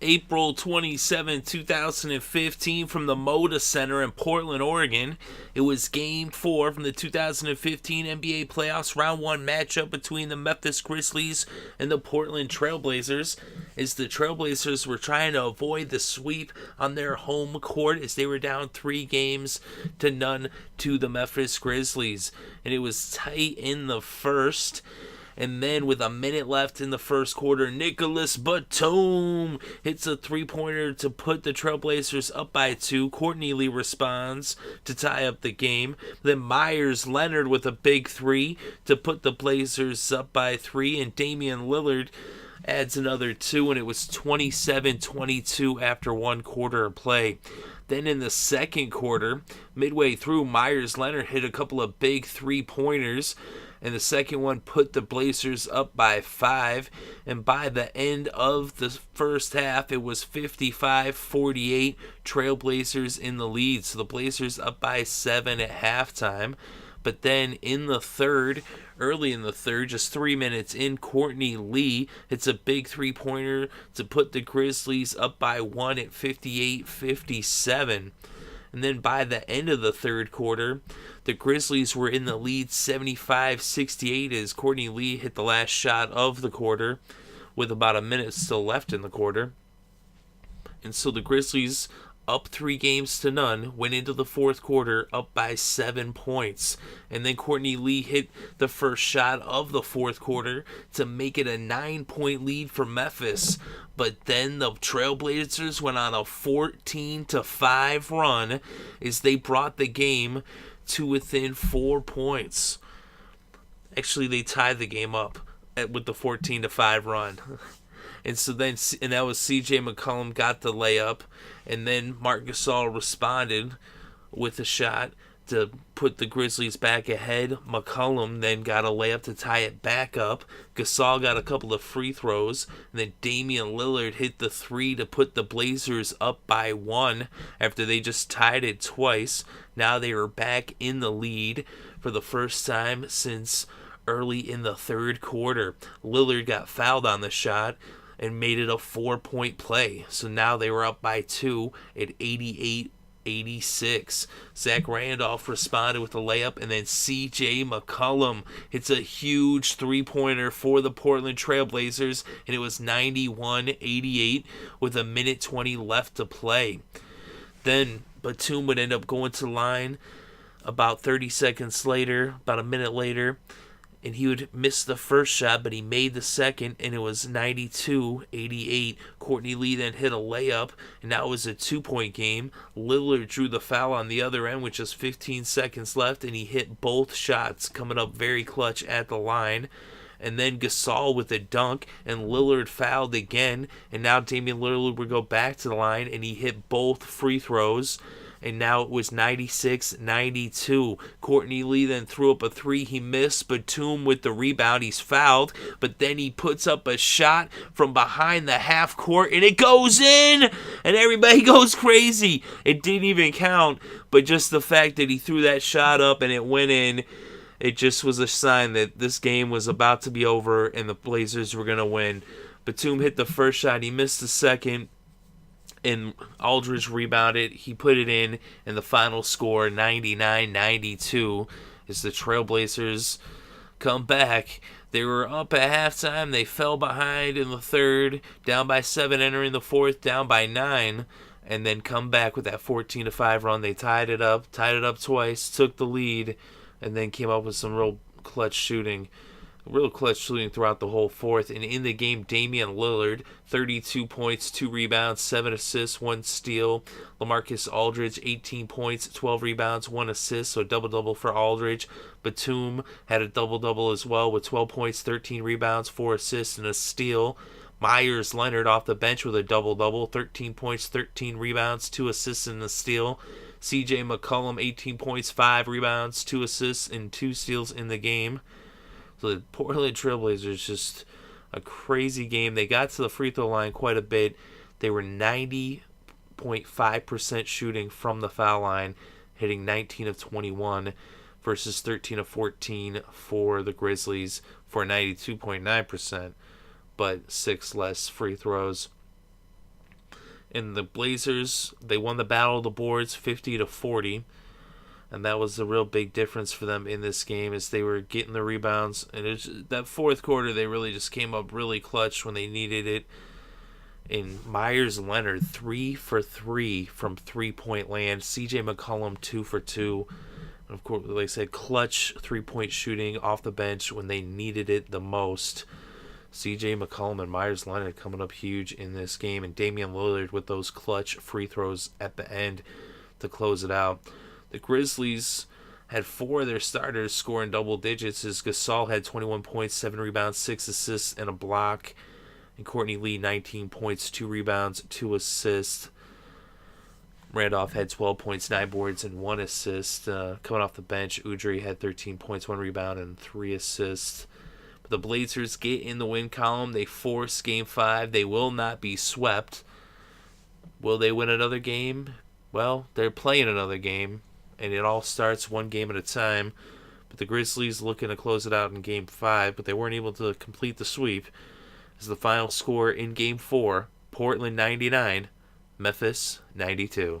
April 27, 2015 from the Moda Center in Portland, Oregon. It was Game 4 from the 2015 NBA Playoffs Round 1 matchup between the Memphis Grizzlies and the Portland Trailblazers, as the Trailblazers were trying to avoid the sweep on their home court as they were down 3-0 to the Memphis Grizzlies. And it was tight in the first. And then with a minute left in the first quarter, Nicolas Batum hits a three-pointer to put the Trailblazers up by 2. Courtney Lee responds to tie up the game. Then Meyers Leonard with a big 3 to put the Blazers up by 3. And Damian Lillard adds another 2, and it was 27-22 after one quarter of play. Then in the second quarter, midway through, Meyers Leonard hit a couple of big three-pointers, and the second one put the Blazers up by 5. And by the end of the first half, it was 55-48, Trailblazers in the lead. So the Blazers up by 7 at halftime. But then in the third, early in the third, just 3 minutes in, Courtney Lee hits a big three-pointer to put the Grizzlies up by 1 at 58-57. And then by the end of the third quarter, the Grizzlies were in the lead 75-68 as Courtney Lee hit the last shot of the quarter with about a minute still left in the quarter. And so the Grizzlies, up 3-0, went into the fourth quarter up by 7 points. And then Courtney Lee hit the first shot of the fourth quarter to make it a 9-point lead for Memphis. But then the Trailblazers went on a 14-5 run as they brought the game to within 4 points. Actually, they tied the game up with the 14-5 run. And that was CJ McCollum got the layup, and then Marc Gasol responded with a shot to put the Grizzlies back ahead. McCollum then got a layup to tie it back up. Gasol got a couple of free throws, and then Damian Lillard hit the 3 to put the Blazers up by 1 after they just tied it twice. Now they were back in the lead for the first time since early in the third quarter. Lillard got fouled on the shot and made it a 4-point play. So now they were up by 2 at 88-86. Zach Randolph responded with a layup, and then CJ McCollum hits a huge three-pointer for the Portland Trailblazers, and it was 91-88 with a minute 20 left to play. Then Batum would end up going to the line about 30 seconds later, about a minute later, and he would miss the first shot, but he made the second, and it was 92-88. Courtney Lee then hit a layup, and now it was a 2-point game. Lillard drew the foul on the other end with just 15 seconds left, and he hit both shots, coming up very clutch at the line. And then Gasol with a dunk, and Lillard fouled again, and now Damian Lillard would go back to the line, and he hit both free throws. And now it was 96-92. Courtney Lee then threw up a 3. He missed. Batum with the rebound. He's fouled. But then he puts up a shot from behind the half court, and it goes in! And everybody goes crazy. It didn't even count. But just the fact that he threw that shot up and it went in, it just was a sign that this game was about to be over and the Blazers were going to win. Batum hit the first shot. He missed the second. And Aldridge rebounded. He put it in, and the final score, 99-92, as the Trailblazers come back. They were up at halftime. They fell behind in the third, down by 7 entering the fourth, down by 9, and then come back with that 14-5 run. They tied it up twice, took the lead, and then came up with some real clutch shooting throughout the whole fourth. And in the game, Damian Lillard, 32 points, 2 rebounds, 7 assists, 1 steal. LaMarcus Aldridge, 18 points, 12 rebounds, 1 assist, so double-double for Aldridge. Batum had a double-double as well with 12 points, 13 rebounds, 4 assists, and a steal. Meyers Leonard off the bench with a double-double, 13 points, 13 rebounds, 2 assists, and a steal. CJ McCollum, 18 points, 5 rebounds, 2 assists, and 2 steals in the game. So the Portland Trailblazers, just a crazy game. They got to the free throw line quite a bit. They were 90.5% shooting from the foul line, hitting 19 of 21 versus 13 of 14 for the Grizzlies for 92.9%, but 6 less free throws. And the Blazers, they won the battle of the boards 50-40. And that was the real big difference for them in this game, as they were getting the rebounds. And that fourth quarter, they really just came up really clutch when they needed it. And Meyers Leonard, 3 for 3 from three-point land. C.J. McCollum, 2 for 2. And of course, like I said, clutch three-point shooting off the bench when they needed it the most. C.J. McCollum and Meyers Leonard coming up huge in this game. And Damian Lillard with those clutch free throws at the end to close it out. The Grizzlies had 4 of their starters scoring double digits, as Gasol had 21 points, 7 rebounds, 6 assists, and a block. And Courtney Lee, 19 points, 2 rebounds, 2 assists. Randolph had 12 points, 9 boards, and 1 assist. Coming off the bench, Udrih had 13 points, 1 rebound, and 3 assists. But the Blazers get in the win column. They force Game 5. They will not be swept. Will they win another game? Well, they're playing another game, and it all starts one game at a time. But the Grizzlies looking to close it out in Game 5, but they weren't able to complete the sweep. As the final score in Game 4, Portland 99, Memphis 92.